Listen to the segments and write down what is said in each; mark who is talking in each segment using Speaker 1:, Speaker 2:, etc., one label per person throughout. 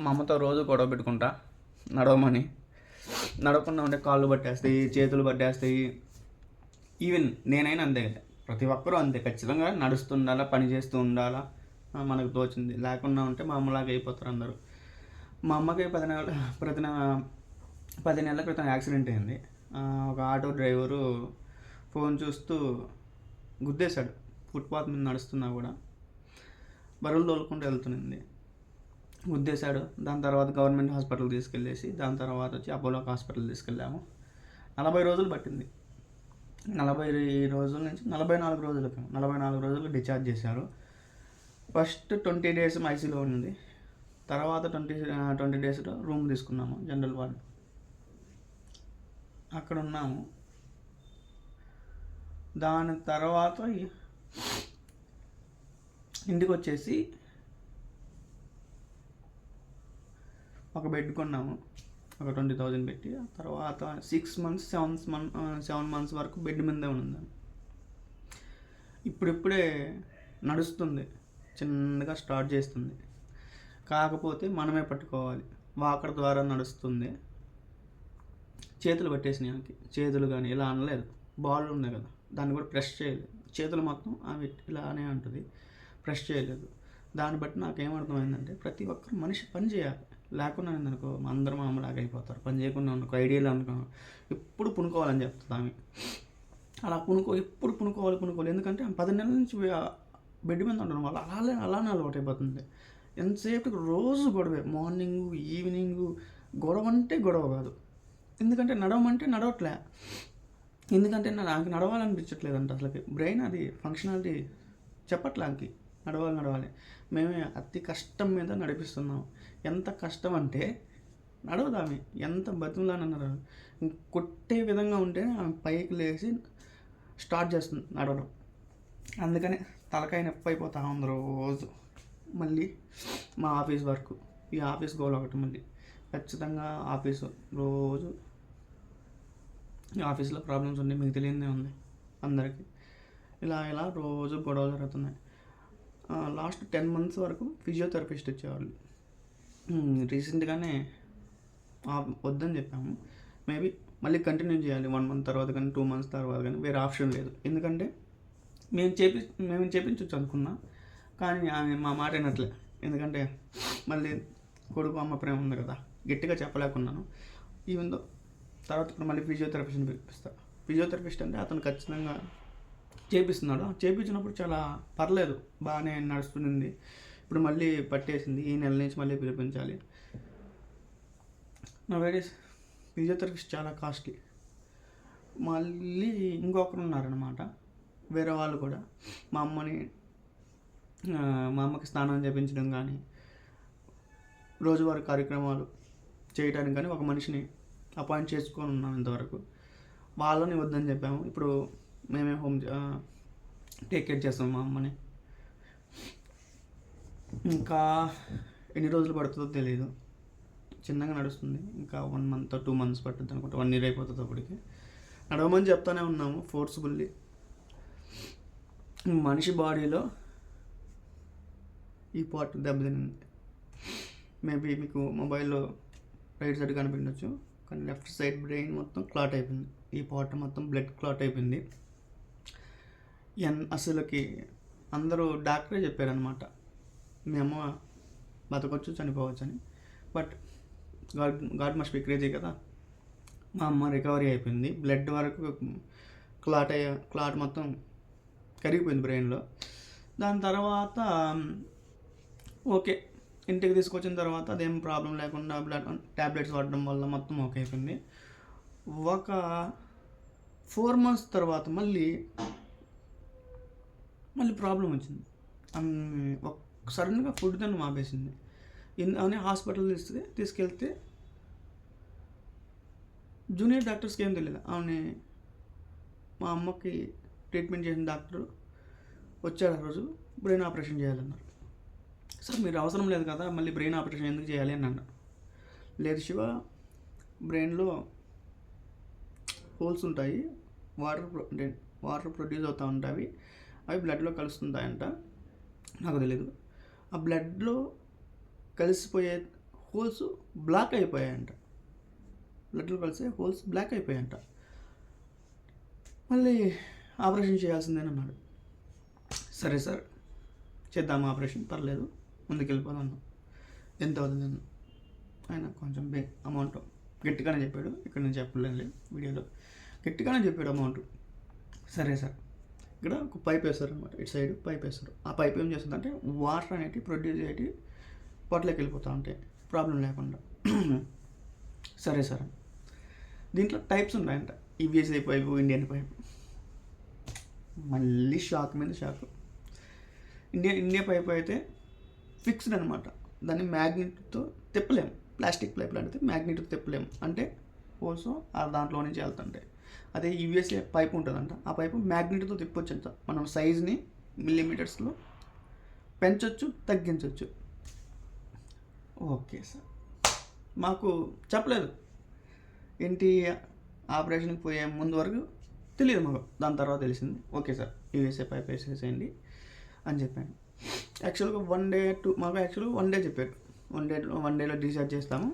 Speaker 1: మా అమ్మతో రోజు గొడవ పెట్టుకుంటా నడవమని. నడవకుండా ఉంటే కాళ్ళు పట్టేస్తాయి, చేతులు పట్టేస్తాయి. ఈవెన్ నేనైనా అంతే కదా, ప్రతి ఒక్కరూ అంతే. ఖచ్చితంగా నడుస్తుండాలా, పని చేస్తూ ఉండాలా, మనకు తోచింది. లేకుండా ఉంటే మా అమ్మలాగా అయిపోతారు అందరూ. మా అమ్మకి 10 నెలల క్రితం యాక్సిడెంట్ అయింది. ఒక ఆటో డ్రైవరు ఫోన్ చూస్తూ గుద్దేశాడు. ఫుట్పాత్ మీద నడుస్తున్నా కూడా బరువులు తోలుకుంటూ వెళ్తుంది, గుద్దేశాడు. దాని తర్వాత గవర్నమెంట్ హాస్పిటల్ తీసుకెళ్ళేసి దాని తర్వాత వచ్చి అపోలో హాస్పిటల్ తీసుకెళ్ళాము. 40 రోజులు పట్టింది. 40 రోజుల నుంచి 44 రోజులకు డిశ్చార్జ్ చేశారు. ఫస్ట్ 20 డేస్ ఐసీలో ఉంది. తర్వాత 20 డేస్లో రూమ్ తీసుకున్నాము, జనరల్ వార్డ్. అక్కడ ఉన్నాము. దాని తర్వాత ఇంటికి వచ్చేసి ఒక బెడ్ కొన్నాము, ఒక 20,000 పెట్టి. ఆ తర్వాత 7 మంత్స్ వరకు బెడ్ మీదే ఉంది. ఇప్పుడిప్పుడే నడుస్తుంది, చిన్నగా స్టార్ట్ చేస్తుంది. కాకపోతే మనమే పట్టుకోవాలి. వాకర్ ద్వారా నడుస్తుంది. చేతులు పట్టేసినాయి, చేతులు కానీ ఇలా అనలేదు. బాల్ ఉంది కదా, దాన్ని కూడా ప్రెస్ చేయలేదు. చేతులు మొత్తం అవి ఇలానే ఉంటుంది, ప్రెస్ చేయలేదు. దాన్ని బట్టి నాకేమర్థమైందంటే ప్రతి ఒక్కరు మనిషి పని చేయాలి. లేకుండా అనుకో అందరం మామూలాగా అయిపోతారు. పని చేయకుండా అనుకో, ఐడియాలు అనుకో, ఎప్పుడు పునుకోవాలని చెప్తుంది ఆమె. అలా ఎప్పుడు పునుకోవాలి. ఎందుకంటే 10 నెలల నుంచి బెడ్ మీద ఉండడం వల్ల అలానే అలవాటు అయిపోతుంది. ఎంతసేపు రోజు గొడవే, మార్నింగు ఈవినింగు. గొడవ అంటే గొడవ కాదు, ఎందుకంటే నడవమంటే నడవట్లే. ఎందుకంటే నాకు నడవాలనిపించట్లేదంట. అసలుకి బ్రెయిన్ అది ఫంక్షనాలిటీ చెప్పట్లే. నాకు నడవాలి. మేమే అతి కష్టం మీద నడిపిస్తున్నాం. ఎంత కష్టం అంటే నడవదామె, ఎంత బతుకులానన్నారు. కొట్టే విధంగా ఉంటే ఆమె పైకి లేచి స్టార్ట్ చేస్తుంది నడవడం. అందుకని తలకాయ నొప్పి అయిపోతా ఉంది రోజు. మళ్ళీ మా ఆఫీస్ వర్క్, ఈ ఆఫీస్ గోల్ ఒకటి. మళ్ళీ ఖచ్చితంగా ఆఫీసు రోజు ఆఫీస్లో ప్రాబ్లమ్స్ ఉన్నాయి, మీకు తెలియదే ఉంది అందరికీ. ఇలా రోజు గొడవలు జరుగుతున్నాయి. లాస్ట్ 10 months వరకు ఫిజియోథెరపిస్ట్ వచ్చేవాళ్ళు. రీసెంట్గానే వద్దని చెప్పాము. మేబీ మళ్ళీ కంటిన్యూ చేయాలి 1 month తర్వాత కానీ 2 months తర్వాత కానీ, వేరే ఆప్షన్ లేదు. ఎందుకంటే మేము చేపించవచ్చు అనుకున్నా, కానీ ఆమె మా మాట వినట్లే. ఎందుకంటే మళ్ళీ కొడుకు అమ్మ ప్రేమ ఉంది కదా, గట్టిగా చెప్పలేకున్నాను. ఈవెందో తర్వాత ఇప్పుడు మళ్ళీ ఫిజియోథెరపిస్ట్ని పిలిపిస్తాను. ఫిజియోథెరపిస్ట్ అంటే అతను ఖచ్చితంగా చేపిస్తున్నాడు. చేపించినప్పుడు చాలా పర్లేదు, బాగానే నడుస్తుంది. ఇప్పుడు మళ్ళీ పట్టేసింది. ఈ నెల నుంచి మళ్ళీ పిలిపించాలి. నా వేరేస్ ఫిజియోథెరపిస్ట్ చాలా కాస్ట్లీ. మళ్ళీ ఇంకొకరు ఉన్నారనమాట, వేరే వాళ్ళు కూడా. మా అమ్మకి స్నానం చేయించడం కానీ, రోజువారీ కార్యక్రమాలు చేయడానికి కానీ ఒక మనిషిని అపాయింట్ చేసుకొని ఉన్నాం ఇంతవరకు. వాళ్ళని వద్దని చెప్పాము. ఇప్పుడు మేమే టేక్ కేర్ చేస్తాం మా అమ్మని. ఇంకా ఎన్ని రోజులు పడుతుందో తెలియదు. చిన్నగా నడుస్తుంది. ఇంకా 1 month 2 months పడుతుంది అనుకుంటా, 1 year అయిపోతుంది అప్పటికి. నడవమని చెప్తానే ఉన్నాము ఫోర్స్ఫుల్లీ. మనిషి బాడీలో ఈ పార్ట్ దెబ్బతినింది. మేబీ మీకు మొబైల్లో రైట్ సైడ్ కనిపించవచ్చు, కానీ లెఫ్ట్ సైడ్ బ్రెయిన్ మొత్తం క్లాట్ అయిపోయింది. ఈ పార్ట్ మొత్తం బ్లడ్ క్లాట్ అయిపోయింది. అసలుకి అందరూ డాక్టరే చెప్పారనమాట, మీ అమ్మ బతకొచ్చు చనిపోవచ్చు అని. But God must be crazy కదా. మా అమ్మ రికవరీ అయిపోయింది. బ్లడ్ వరకు క్లాట్ మొత్తం కరిగిపోయింది బ్రెయిన్లో. దాని తర్వాత ఓకే, ఇంటికి తీసుకొచ్చిన తర్వాత అదేం ప్రాబ్లం లేకుండా ట్యాబ్లెట్స్ వాడడం వల్ల మొత్తం ఓకే అయిపోయింది. ఒక 4 months తర్వాత మళ్ళీ ప్రాబ్లం వచ్చింది. సడన్గా ఫుడ్ తినడం ఆపేసింది. అని హాస్పిటల్ తీసుకెళ్తే జూనియర్ డాక్టర్స్కి ఏం తెలియదు. మా అమ్మకి ట్రీట్మెంట్ చేసిన డాక్టర్ వచ్చాడు ఆ రోజు. బ్రెయిన్ ఆపరేషన్ చేయాలన్నారు. సార్ మీరు అవసరం లేదు కదా, మళ్ళీ బ్రెయిన్ ఆపరేషన్ ఎందుకు చేయాలి అని అన్నా. లేదు శివ, బ్రెయిన్లో హోల్స్ ఉంటాయి, వాటర్ ప్రొడ్యూస్ అవుతూ ఉంటాయి, అవి బ్లడ్లో కలుస్తుంటాయంట. నాకు తెలీదు. ఆ బ్లడ్లో కలిసిపోయే హోల్స్ బ్లాక్ అయిపోయాయంట, బ్లడ్లో కలిసే హోల్స్ బ్లాక్ అయిపోయాయంట. మళ్ళీ ఆపరేషన్ చేయాల్సిందేనన్నాడు. అన్నాడు. సరే సార్ చేద్దాం ఆపరేషన్, పర్లేదు ముందుకు వెళ్ళిపోదాం. ఎంత అవుతుంది అన్న. ఆయన కొంచెం అమౌంట్ గట్టిగానే చెప్పాడు, ఇక్కడ నేను చెప్పలేదు వీడియోలో, గట్టిగానే చెప్పాడు అమౌంట్. సరే సార్, ఇక్కడ ఒక పైప్ వేస్తారు అనమాట, ఇటు సైడ్ పైప్ వేస్తారు. ఆ పైప్ ఏం చేస్తుందంటే వాటర్ అనేవి ప్రొడ్యూస్ అయ్యి పొట్టలోకి వెళ్ళిపోతూ ఉంటాయి ప్రాబ్లం లేకుండా. సరే సార్, దీంట్లో టైప్స్ ఉన్నాయంట, ఈవీఎస్ఐ పైపు, ఇండియన్ పైపు. మళ్ళీ షాక్ మీద షాక్. ఇండియా పైప్ అయితే ఫిక్స్డ్ అనమాట, దాన్ని మ్యాగ్నెట్తో తిప్పలేము. ప్లాస్టిక్ పైప్ లాంటిది మ్యాగ్నెట్తో తిప్పలేము, అంటే హోల్స్ దాంట్లో నుంచి వెళ్తుంటాయి. అదే యూఎస్ఏ పైప్ ఉంటుందంట, ఆ పైపు మ్యాగ్నెట్తో తిప్పొచ్చు అంట. మనం సైజ్ని మిల్లీమీటర్స్లో పెంచవచ్చు, తగ్గించవచ్చు. ఓకే సార్, మాకు చెప్పలేదు ఏంటి ఆపరేషన్కి పోయే ముందు వరకు తెలియదు మాకు, దాని తర్వాత తెలిసింది. ఓకే సార్ యూఎస్ఏ పైప్ వేసేసేయండి అని చెప్పాను. యాక్చువల్గా మాకు యాక్చువల్గా 1 డే చెప్పారు, 1 డేలో డిశ్చార్జ్ చేస్తాము,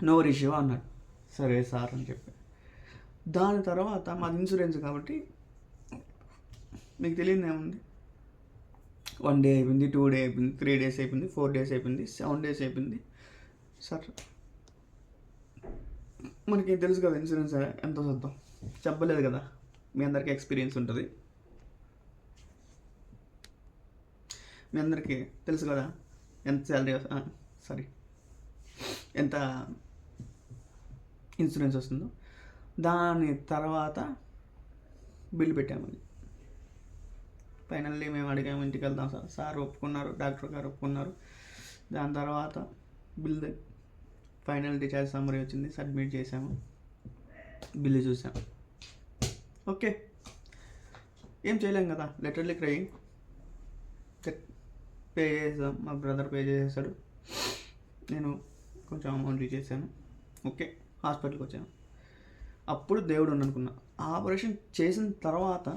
Speaker 1: నో ఇష్యూ అన్నాడు. సరే సార్ అని చెప్పాను. దాని తర్వాత మాది ఇన్సూరెన్స్ కాబట్టి మీకు తెలియదు ఏముంది, 1 డే అయిపోయింది, 2 డే అయిపోయింది, 3 డేస్ అయిపోయింది, 4 డేస్ అయిపోయింది, 7 డేస్ అయిపోయింది. సార్ మనకి తెలుసు కదా ఇన్సూరెన్స్ ఎంత చూద్దాం, చెప్పలేదు కదా, మీ అందరికీ ఎక్స్పీరియన్స్ ఉంటుంది, మీ అందరికీ తెలుసు కదా ఎంత శాలరీ ఎంత ఇన్సూరెన్స్ వస్తుందో. దాని తర్వాత బిల్ పెట్టాము. ఫైనల్లీ మేము అడిగాము, ఇంటికి వెళ్దాం సార్ ఒప్పుకున్నారు, డాక్టర్ గారు ఒప్పుకున్నారు. దాని తర్వాత బిల్ ఫైనల్ డిశ్చార్జ్ సమ్మరీ వచ్చింది, సబ్మిట్ చేసాము, బిల్లు చూసాము. ఓకే, ఏం చేయలేం కదా, లిటరల్లీ క్రయింగ్. పే చేసాం, మా బ్రదర్ పే చేసేసాడు, నేను కొంచెం అమౌంట్ ఇచ్చేసాను. ఓకే, హాస్పిటల్కి వచ్చాను. అప్పుడు దేవుడు అనుకున్నా. ఆపరేషన్ చేసిన తర్వాత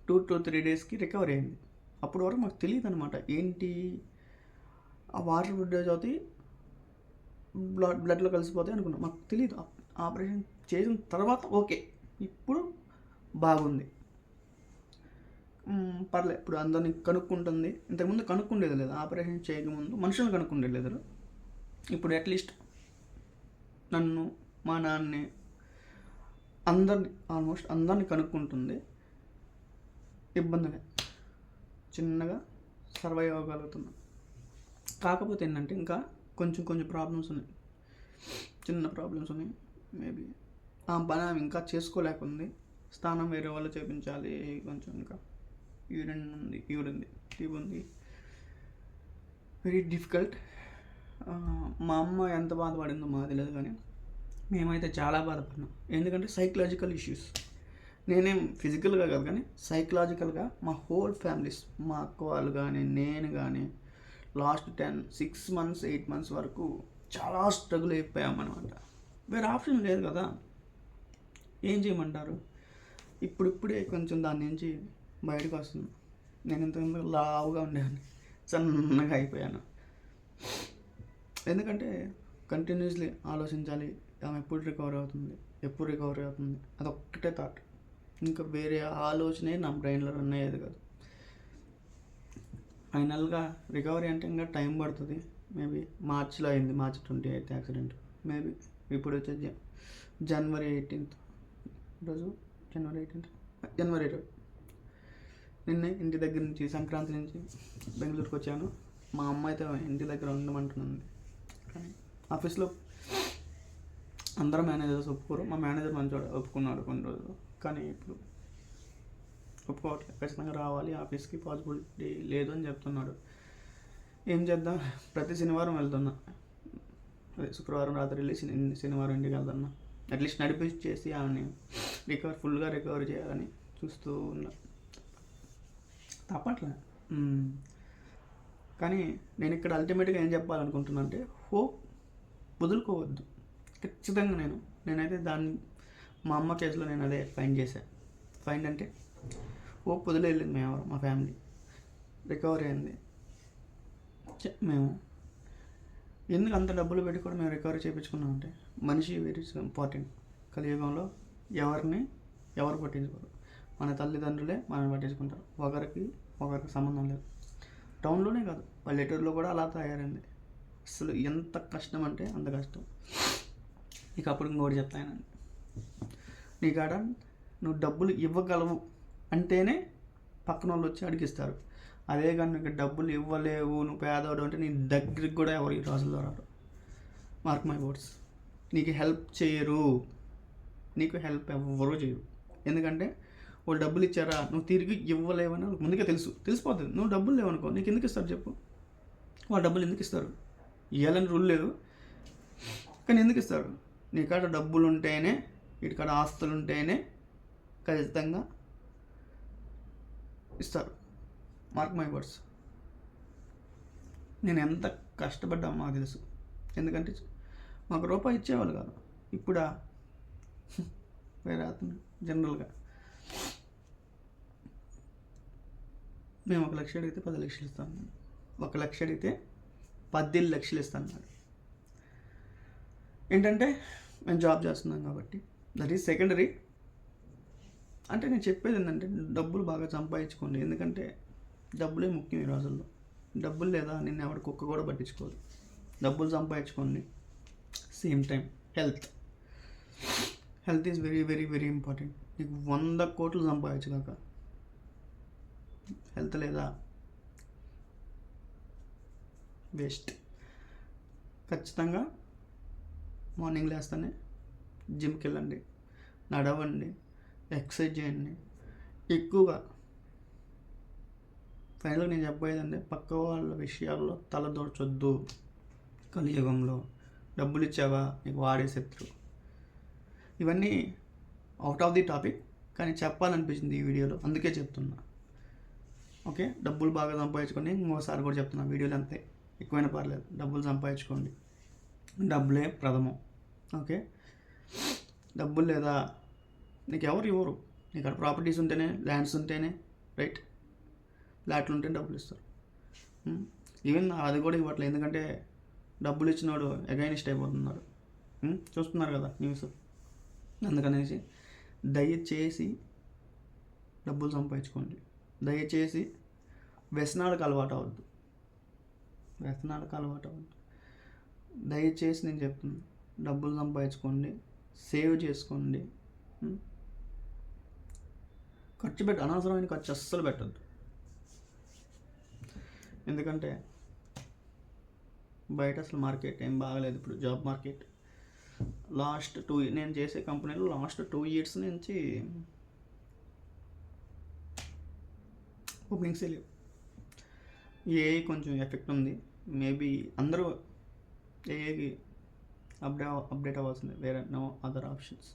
Speaker 1: 2 to 3 డేస్కి రికవరీ అయింది. అప్పటి వరకు మాకు తెలియదు అనమాట, ఏంటి ఆ వాటర్ ప్రొడ్యూస్ అవుతాయి, బ్లడ్లో కలిసిపోతాయి అనుకున్నాం, మాకు తెలియదు. ఆపరేషన్ చేసిన తర్వాత ఓకే, ఇప్పుడు బాగుంది, పర్లేదు, ఇప్పుడు అందరినీ కనుక్కుంటుంది. ఇంతకుముందు కనుక్కుండేది లేదు, ఆపరేషన్ చేయకముందు మనుషులను కనుక్కుండేది లేదు. ఇప్పుడు అట్లీస్ట్ నన్ను, మా నాన్నని, ఆల్మోస్ట్ అందరిని కనుక్కుంటుంది. ఇబ్బందిగా చిన్నగా సర్వైవ్ అవ్వగలుగుతున్నాం. కాకపోతే ఏంటంటే ఇంకా కొంచెం ప్రాబ్లమ్స్ ఉన్నాయి, చిన్న ప్రాబ్లమ్స్ ఉన్నాయి. మేబీ ఆ పని ఆమె ఇంకా చేసుకోలేకుంది. స్నానం వేరే వాళ్ళు చేయించాలి, కొంచెం ఇంకా యూరిన్ ట్యూబ్ ఉంది, వెరీ డిఫికల్ట్. మా అమ్మ ఎంత బాధపడిందో మాకు తెలియదు, కానీ మేమైతే చాలా బాధపడినాం. ఎందుకంటే సైకలాజికల్ ఇష్యూస్, నేనేం ఫిజికల్గా కాదు కానీ సైకలాజికల్గా మా హోల్ ఫ్యామిలీస్, మా అక్క వాళ్ళు కానీ నేను కానీ లాస్ట్ 6 months 8 months వరకు చాలా స్ట్రగుల్ అయిపోయామన్నమాట. వేరే ఆప్షన్ లేదు కదా, ఏం చేయమంటారు. ఇప్పుడిప్పుడే కొంచెం దాని నుంచి బయటకు వస్తుంది. నేను ఇంతకుముందు లావుగా ఉండేవాడిని, సన్నగా అయిపోయాను. ఎందుకంటే కంటిన్యూస్లీ ఆలోచించాలి, ఆమె ఎప్పుడు రికవర్ అవుతుంది, అదొక్కటే థాట్. ఇంకా వేరే ఆలోచనే నా బ్రెయిన్లో రన్ అయ్యేది కాదు. ఫైనల్గా రికవరీ అంటే ఇంకా టైం పడుతుంది. మేబీ మార్చిలో అయింది, March 28th యాక్సిడెంట్. మేబీ ఇప్పుడు వచ్చే January 18th రోజు, జనవరి 20 నిన్నే ఇంటి దగ్గర నుంచి, సంక్రాంతి నుంచి బెంగళూరుకి వచ్చాను. మా అమ్మ అయితే ఇంటి దగ్గర ఉండమంటున్నది, కానీ ఆఫీస్లో అందరూ మేనేజర్స్ ఒప్పుకోరు. మా మేనేజర్ మంచివాడు, ఒప్పుకున్నాడు కొన్ని రోజులు, కానీ ఇప్పుడు ఒప్పుకోవట్లేదు. ఖచ్చితంగా రావాలి ఆఫీస్కి, పాసిబిలిటీ లేదు అని చెప్తున్నాడు. ఏం చేద్దాం, ప్రతి శనివారం వెళ్తున్నా, అదే శుక్రవారం రాత్రి వెళ్ళి శనివారం ఇంటికి వెళ్తున్నా. అట్లీస్ట్ నడిపించేసి ఆమెని ఫుల్గా రికవర్ చేయాలని చూస్తూ ఉన్నా. తప్పట్లే. కానీ నేను ఇక్కడ అల్టిమేట్గా ఏం చెప్పాలనుకుంటున్నా అంటే, హోప్ వదులుకోవద్దు. ఖచ్చితంగా నేనైతే దాన్ని మా అమ్మ కేసులో నేను అదే ఫైండ్ అంటే హోప్ వదిలేయలేదు. మా ఫ్యామిలీ రికవరీ అయింది. మేము ఎందుకు అంత డబ్బులు పెట్టి కూడా మేము రికవరీ చేయించుకున్నాం అంటే మనిషి వెరీ ఇంపార్టెంట్. కలియుగంలో ఎవరు పట్టించుకోరు. మన తల్లిదండ్రులే మనల్ని పట్టించుకుంటారు. ఒకరికి సంబంధం లేదు. టౌన్లోనే కాదు, పల్లెటూరులో కూడా అలా తయారైంది. అసలు ఎంత కష్టం అంటే అంత కష్టం. ఇక అప్పుడు ఇంకోటి చెప్తానండి, నీ కాడ నువ్వు డబ్బులు ఇవ్వగలవు అంటేనే పక్కన వాళ్ళు వచ్చి అడిగిస్తారు. అదే కానీ నీకు డబ్బులు ఇవ్వలేవు, నువ్వు పేదవాడు అంటే నీ దగ్గరికి కూడా ఎవరు ఈ రోజుల్లో రారు. Mark my words. నీకు హెల్ప్ చేయరు, నీకు హెల్ప్ ఎవరూ చేయరు. ఎందుకంటే వాళ్ళు డబ్బులు ఇచ్చారా, నువ్వు తిరిగి ఇవ్వలేవని వాళ్ళకి ముందుకే తెలిసిపోతుంది. నువ్వు డబ్బులు లేవనుకో, నీకు ఎందుకు ఇస్తారు చెప్పు? వాళ్ళు డబ్బులు ఎందుకు ఇస్తారు? ఇవ్వాలని రూల్ లేదు, కానీ ఎందుకు ఇస్తారు? నీ కాడ డబ్బులు ఉంటేనే, వీటి కాడ ఆస్తులు ఉంటేనే ఖచ్చితంగా ఇస్తారు. Mark my words. నేను ఎంత కష్టపడ్డా మాకు తెలుసు. ఎందుకంటే మాకు రూపాయి ఇచ్చేవాళ్ళు కాదు. ఇప్పుడా వేరే అతను జనరల్గా మేము 1 లక్ష అడిగితే 10 లక్షలు ఇస్తాను, 1 లక్ష అడిగితే 10 లక్షలు ఇస్తాను. ఏంటంటే మేము జాబ్ చేస్తున్నాం కాబట్టి దట్ ఈజ్ సెకండరీ. అంటే నేను చెప్పేది ఏంటంటే డబ్బులు బాగా సంపాదించుకోండి. ఎందుకంటే డబ్బులే ముఖ్యం ఈ రోజుల్లో. డబ్బులు లేదా నిన్ను ఎవరి కుక్క కూడా పట్టించుకోదు. డబ్బులు సంపాదించుకోండి. Same time health is very very very important. నీకు 100 కోట్లు సంపాదించగాక హెల్త్ లేదా వేస్ట్. ఖచ్చితంగా మార్నింగ్ లేస్తానే జిమ్కి వెళ్ళండి, నడవండి, ఎక్సర్సైజ్ చేయండి ఎక్కువగా. ఫైనల్గా నేను చెప్పేదంటే పక్క వాళ్ళ విషయాల్లో తలదూర్చొద్దు. కలియుగంలో డబ్బులు ఇచ్చావా నీకు వాడే శత్రువు. ఇవన్నీ అవుట్ ఆఫ్ ది టాపిక్, కానీ చెప్పాలనిపించింది ఈ వీడియోలో, అందుకే చెప్తున్నా. ఓకే, డబ్బులు బాగా సంపాదించుకోండి. ఇంకోసారి కూడా చెప్తున్నా, వీడియోలు అంతే, ఎక్కువైనా పర్లేదు, డబ్బులు సంపాదించుకోండి. డబ్బులే ప్రథమం. ఓకే, డబ్బులు లేదా నీకు ఎవరు ఇవ్వరు. నీకు అక్కడ ప్రాపర్టీస్ ఉంటేనే, ల్యాండ్స్ ఉంటేనే, రైట్, ఫ్లాట్లు ఉంటే డబ్బులు ఇస్తారు. ఈవెన్ అది కూడా ఇవ్వట్లేదు, ఎందుకంటే డబ్బులు ఇచ్చినవాడు అగైనిస్ట్ అయిపోతున్నారు. చూస్తున్నారు కదా న్యూస్. అందుకనేసి దయచేసి డబ్బులు సంపాదించుకోండి. దయచేసి వ్యసనాలకు అలవాటు అవ్వద్దు. దయచేసి నేను చెప్తున్నాను, డబ్బులు సంపాదించుకోండి, సేవ్ చేసుకోండి. అనవసరమైన ఖర్చు అస్సలు పెట్టద్దు. ఎందుకంటే బయట అసలు మార్కెట్ ఏం బాగలేదు ఇప్పుడు. జాబ్ మార్కెట్ నేను చేసే కంపెనీలో లాస్ట్ 2 years నుంచి ఓపెనింగ్సే లేవు. ఏఐ కొంచెం ఎఫెక్ట్ ఉంది. మేబీ అందరూ ఏఐకి అప్డేట్ అవ్వాల్సిందే, వేరే నో అదర్ ఆప్షన్స్.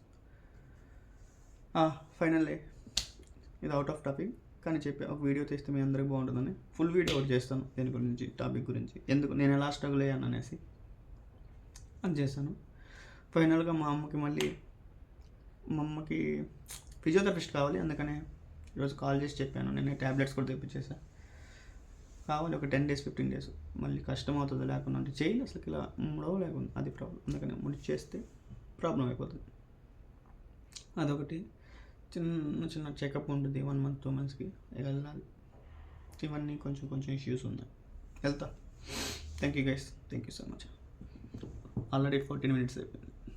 Speaker 1: ఫైనల్లీ ఇది అవుట్ ఆఫ్ టాపిక్, కానీ ఒక వీడియో తీస్తే మీ అందరికీ బాగుంటుందని ఫుల్ వీడియో ఒకటి చేస్తాను దీని గురించి, టాపిక్ గురించి, ఎందుకు నేను ఎలా స్ట్రగుల్ అయ్యాను అనేసి అది చేశాను. ఫైనల్గా మా అమ్మకి ఫిజియోథెరపిస్ట్ కావాలి. అందుకనే ఈరోజు కాల్ చేసి చెప్పాను. నేను ట్యాబ్లెట్స్ కూడా తెప్పించేసాను. కావాలి ఒక 10 days 15 days. మళ్ళీ కష్టం అవుతుంది లేకుండా, అంటే చేయాలి అసలు ఇలా ముడవ లేకుండా, అది ప్రాబ్లం. అందుకని ముడి చేస్తే ప్రాబ్లం అయిపోతుంది. అదొకటి. చిన్న చెకప్ ఉంటుంది 1 month 2 monthsకి వెళ్ళాలి. ఇవన్నీ కొంచెం ఇష్యూస్ ఉన్నాయి. వెళ్తా. Thank you guys, thank you so much. Already 14 minutes అయిపోయింది.